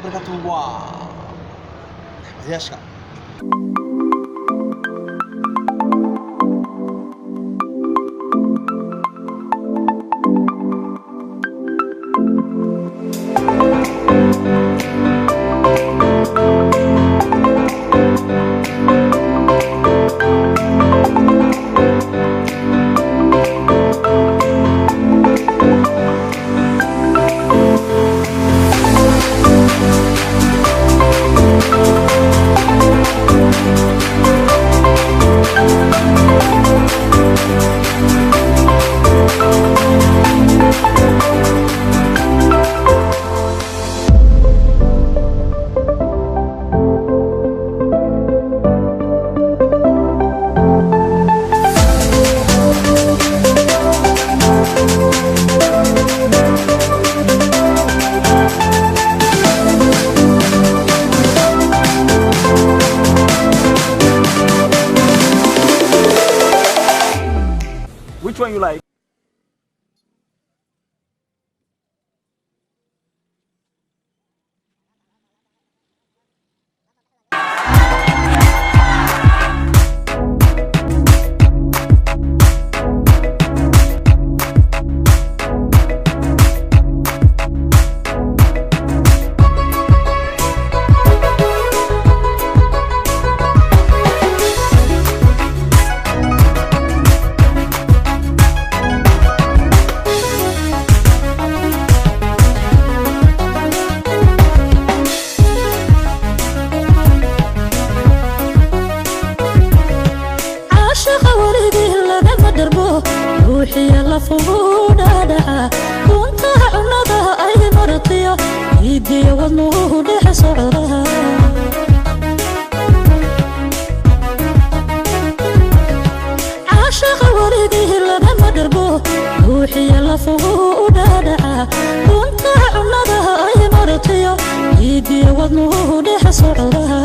wabarakatuh. Waa daawadayaasha Which one you like? روحي يلا فوقنا دعا كنت عنده أي مرضية يدي وضنه دح صعرها عاشق ورده لما دربه روحي يلا فوقنا دعا كنت عنده أي مرضية يدي وضنه دح صعرها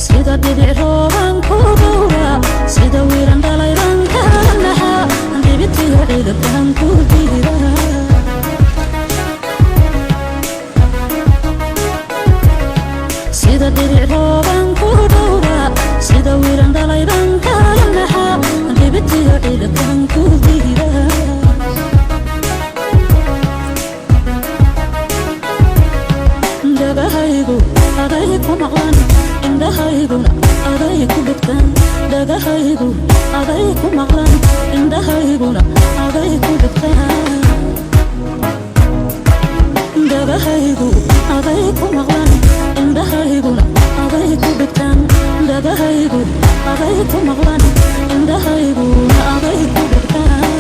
sida dhibic rooban ku dhowra sida wiiran dhalayban ka naxa dhibitiyo ciidaban ku diida sida dhibic rooban ku dhowra sida wiiran dhalayban ka naxa dhibitiyo ciidaban ku diida dhagahaygu aday ku maqlan indhahayguna aday ku dhigtaan dhagahaygu aday ku maqlan indhahayguna aday ku dhigtaan dhagahaygu aday ku maqlan indhahayguna aday ku dhigtaan dhagahaygu aday ku maqlan indhahayguna aday ku dhigtaan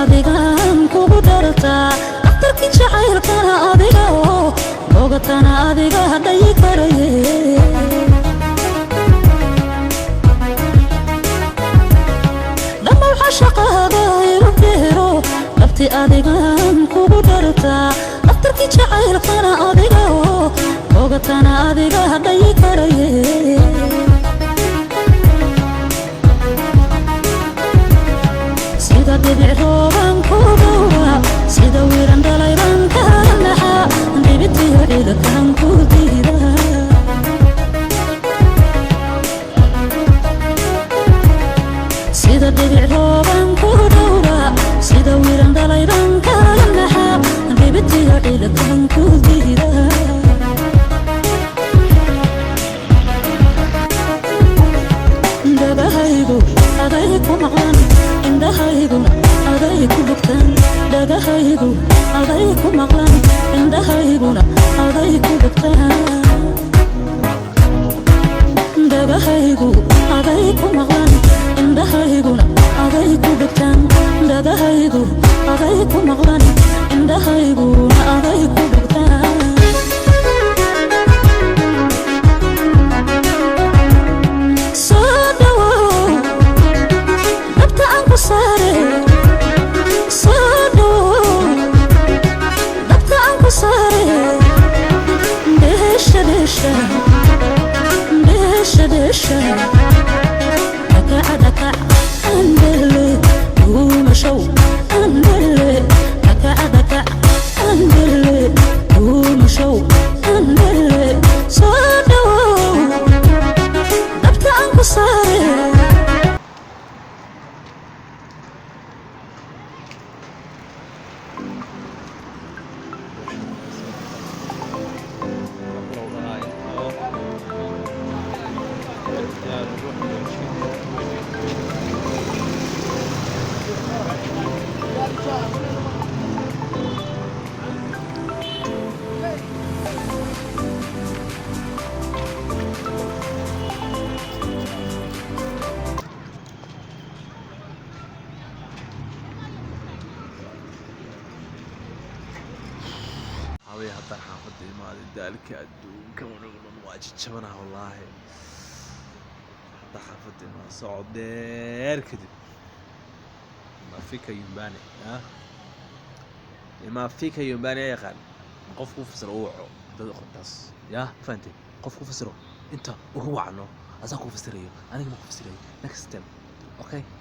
adigan kugu darta aqtarki jacaylkana adiga oo bogatana adiga hadhay karaye lama waxa shaqada iru beero labti adigan kugu darta aqtarki jacaylkana adiga oo bogatana adiga hadhay karaye dayda kan ku diida dhagahaygu aday ku maqlan indhahayguna aday ku dhugtaan dhagahaygu aday ku maqlan indhahayguna aday ku dhugtaan dhagahaygu aday ku maqlan indhahayguna aday ku dhugtaan dhagahaygu aday ku maqlan indhahayguna aday ku dhugtaan حتى حافظ ما ذلك أدون كونه واجد شبنا والله حتى حافظ ما صعد دير كذب ما فيك ينباني ها ما فيك ينباني يا خال قفكوا فسروا وعوا تدخل تاس يا فهمتي قفكوا فسروا انت وهو عنه أزاكوا فسريه أنا ما فسريه next time okay